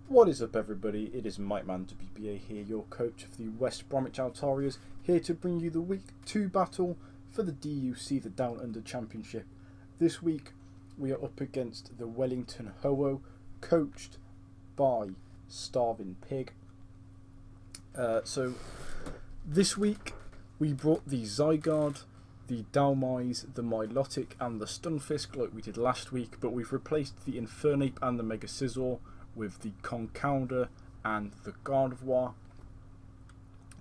What is up, everybody? It is Mike Man WBA here, your coach of the West Bromwich Altarias, here to bring you the Week 2 battle for the DUC, the Down Under Championship. This week we are up against the Wellington Ho-Oh, coached by StarvinPig. So this week we brought the Zygarde, the Dhalmise, the Milotic and the Stunfisk like we did last week, but we've replaced the Infernape and the Mega Scizor with the Concounter and the Gardevoir.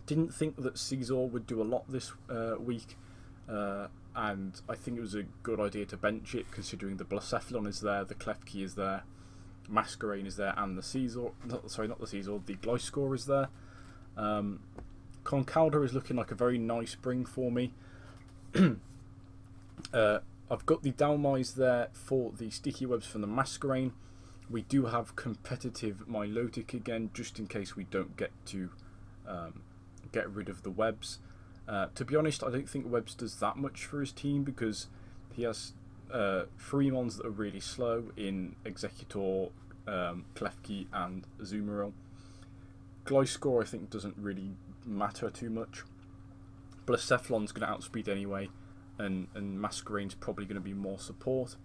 Didn't think that Scizor would do a lot this week, and I think it was a good idea to bench it considering the Blacephalon is there, the Klefki is there, Masquerain is there, and the Scizor, not the Scizor, the Gliscor is there. Concounter is looking like a very nice bring for me. I've got the Dhalmise there for the sticky webs from the Masquerain. We do have competitive Milotic again, just in case we don't get to get rid of the webs. To be honest, I don't think webs does that much for his team because he has 3 mons that are really slow in Executor, Klefki and Azumarill. Gliscor I think doesn't really matter too much. Blacephalon's going to outspeed anyway, and Masquerain's probably going to be more support.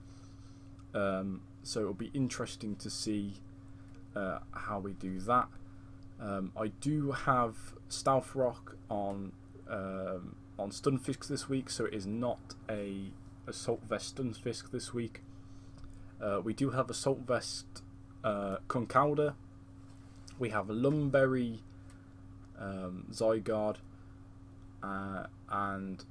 So it'll be interesting to see how we do that. I do have Stealth Rock on Stunfisk this week, so it is not a Assault Vest Stunfisk this week. We do have Assault Vest Concounter. We have Lumberry Zygarde and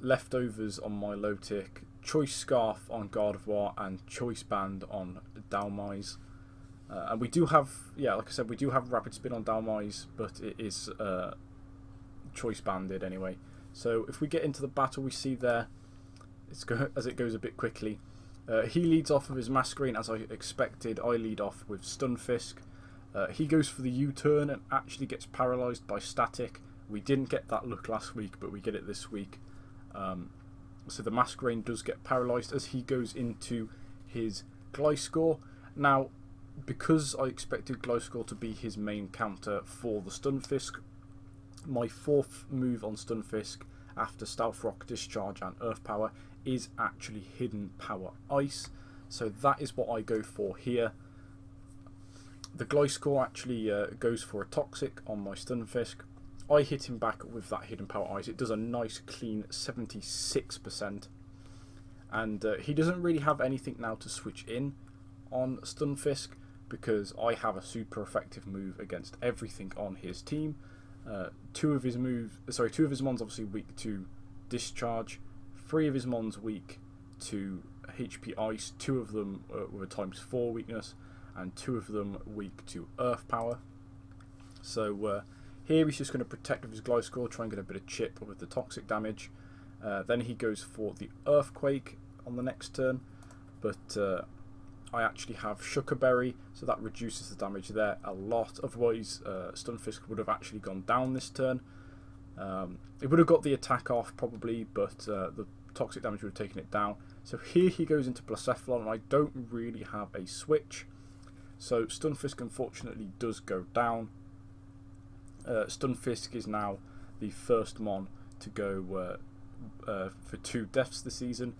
leftovers on Milotic, Choice Scarf on Gardevoir and Choice Band on Dhalmise. And we do have, like I said, we do have Rapid Spin on Dhalmise, but it is Choice Banded anyway. So if we get into the battle, we see there, as it goes a bit quickly, he leads off with his Masquerain as I expected. I lead off with Stunfisk. He goes for the U-turn and actually gets paralysed by Static. We didn't get that look last week, but we get it this week. So the Masquerain does get paralysed as he goes into his Gliscor. Now, because I expected Gliscor to be his main counter for the Stunfisk, my 4th move on Stunfisk after Stealth Rock, Discharge and Earth Power is actually Hidden Power Ice. So that is what I go for here. The Gliscor actually goes for a Toxic on my Stunfisk. I hit him back with that Hidden Power Ice. It does a nice clean 76%. And he doesn't really have anything now to switch in on Stunfisk because I have a super effective move against everything on his team. 2 of his mons obviously weak to Discharge, 3 of his mons weak to HP Ice, 2 of them were ×4 weakness, and 2 of them weak to Earth Power. So here he's just going to protect with his Gliscor, try and get a bit of chip with the toxic damage. Then he goes for the Earthquake on the next turn, but I actually have Shuckerberry, so that reduces the damage there a lot. Otherwise, Stunfisk would have actually gone down this turn. It would have got the attack off probably, but the toxic damage would have taken it down. So here he goes into Blacephalon, and I don't really have a switch. So Stunfisk unfortunately does go down. Stunfisk is now the first mon to go for 2 deaths this season.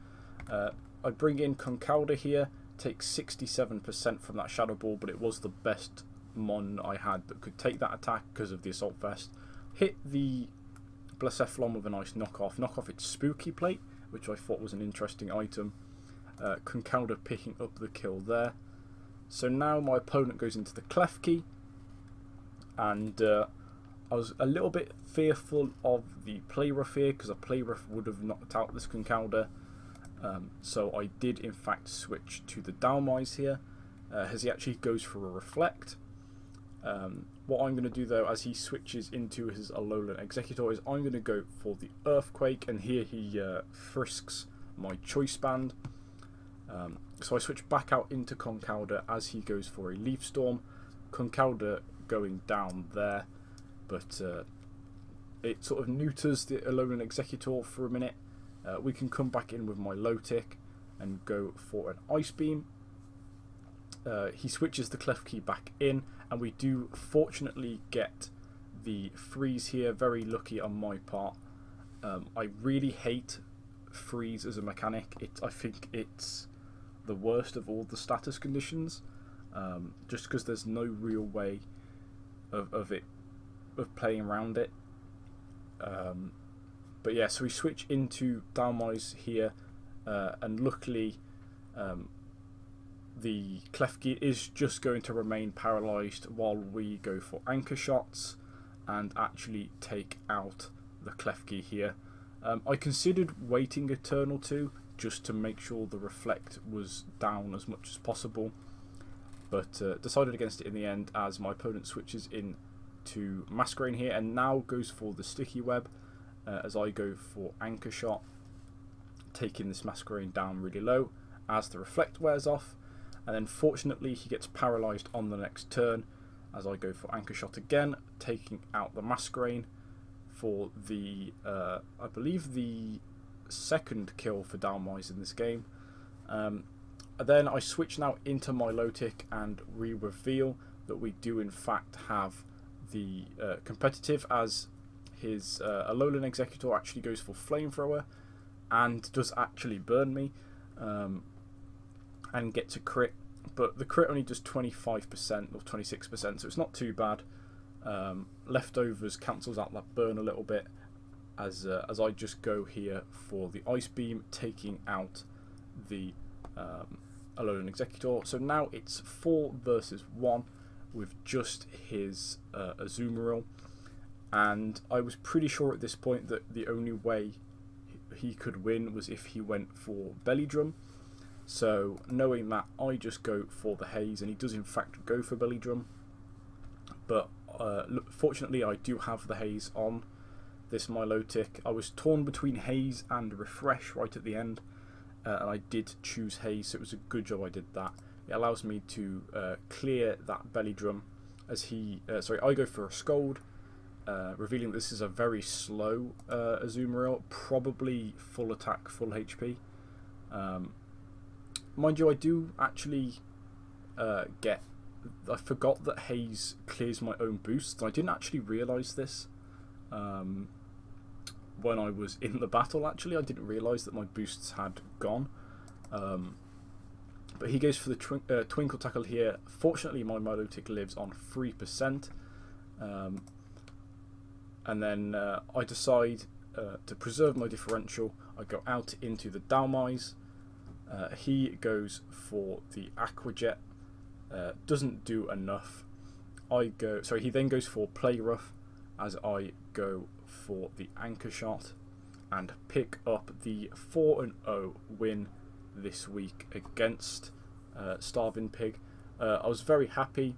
I bring in Concounter here, takes 67% from that Shadow Ball, but it was the best mon I had that could take that attack because of the Assault Vest. Hit the Blacephalon with a nice knock off its Spooky Plate, which I thought was an interesting item. Concounter picking up the kill there. So now my opponent goes into the Klefki, and I was a little bit fearful of the Play Rough here because a Play Rough would have knocked out this Concounter. So I did in fact switch to the Dhalmise here as he actually goes for a Reflect. What I'm going to do though, as he switches into his Alolan Executor, is I'm going to go for the Earthquake, and here he frisks my Choice Band. So I switch back out into Concounter as he goes for a Leaf Storm. Concounter going down there, but it sort of neuters the Alolan Executor for a minute. We can come back in with my Milotic and go for an Ice Beam. he switches the clef key back in, and we do fortunately get the freeze here. Very lucky on my part. I really hate freeze as a mechanic. I think it's the worst of all the status conditions, just because there's no real way of playing around it. But yeah, so we switch into Dalmais here, and luckily the clef key is just going to remain paralysed while we go for anchor shots and actually take out the clef key here. I considered waiting a turn or two just to make sure the reflect was down as much as possible, but decided against it in the end as my opponent switches in to Masquerain here and now goes for the sticky web, as I go for anchor shot, taking this Masquerain down really low as the reflect wears off, and then fortunately he gets paralysed on the next turn as I go for anchor shot again, taking out the Masquerain for the I believe the second kill for Dalmais in this game. Then I switch now into my low tick and we reveal that we do in fact have the competitive, as his Alolan Executor actually goes for Flamethrower and does actually burn me, and gets a crit, but the crit only does 25% or 26%, so it's not too bad. Leftovers cancels out that burn a little bit, as I just go here for the Ice Beam, taking out the Alolan Executor. So now it's 4 versus 1 with just his Azumarill, and I was pretty sure at this point that the only way he could win was if he went for Belly Drum. So knowing that, I just go for the Haze, and he does in fact go for Belly Drum, but fortunately I do have the Haze on this Milotic. I was torn between Haze and Refresh right at the end, and I did choose Haze, so it was a good job I did that. It allows me to clear that Belly Drum as I go for a Scold, revealing that this is a very slow Azumarill, probably full attack, full HP. Mind you, I do actually I forgot that Haze clears my own boosts. I didn't actually realise this when I was in the battle. Actually, I didn't realise that my boosts had gone. But he goes for the Twinkle Tackle here. Fortunately, my Milotic lives on 3%. And then I decide to preserve my differential. I go out into the Dalmais. He goes for the Aqua Jet. Doesn't do enough. He then goes for Play Rough as I go for the Anchor Shot and pick up the 4-0 win this week against StarvinPig. I was very happy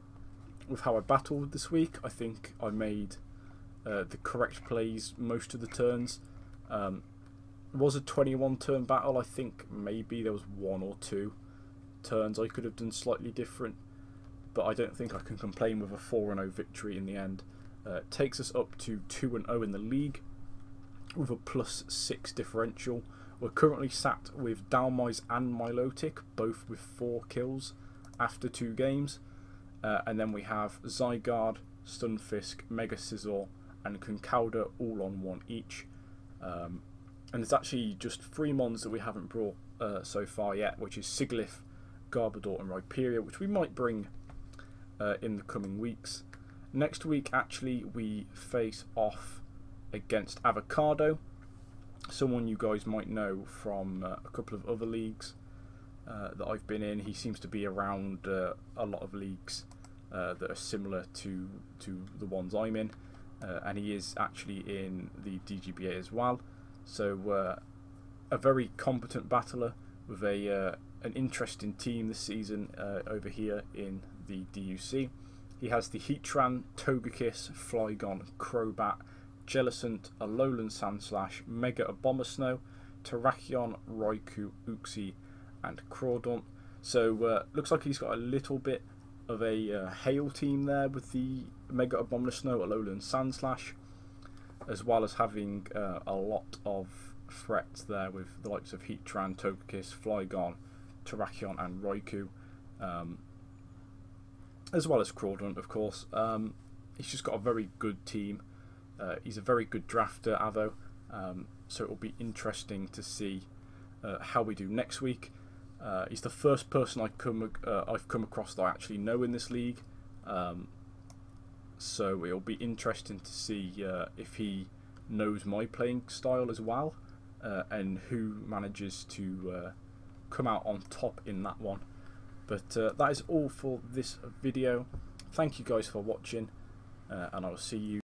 with how I battled this week. I think I made the correct plays most of the turns. It was a 21 turn battle. I think maybe there was 1 or 2 turns I could have done slightly different, but I don't think I can complain with a 4-0 victory in the end. It takes us up to 2-0 in the league with a +6 differential. We're currently sat with Dalmais and Milotic, both with 4 kills after 2 games. And then we have Zygarde, Stunfisk, Mega Scizor and Conkeldurr all on 1 each. And there's actually just 3 mons that we haven't brought so far yet, which is Sigilyph, Garbodor and Rhyperior, which we might bring in the coming weeks. Next week, actually, we face off against Avocado, someone you guys might know from a couple of other leagues that I've been in. He seems to be around a lot of leagues that are similar to the ones I'm in, and he is actually in the DGBA as well. So a very competent battler with an interesting team this season over here in the DUC. He has the Heatran, Togekiss, Flygon, Crobat, Jellicent, Alolan Sandslash, Mega Abomasnow, Terrakion, Raikou, Uxie and Crawdaunt. So looks like he's got a little bit of a hail team there with the Mega Abomasnow, Alolan Sandslash, as well as having a lot of threats there with the likes of Heatran, Togekiss, Flygon, Terrakion and Raikou. as well as Crawdon, of course. He's just got a very good team. He's a very good drafter, Avo. So it will be interesting to see how we do next week. He's the first person I've come across that I actually know in this league. So it'll be interesting to see if he knows my playing style as well, and who manages to come out on top in that one. But that is all for this video. Thank you guys for watching, and I will see you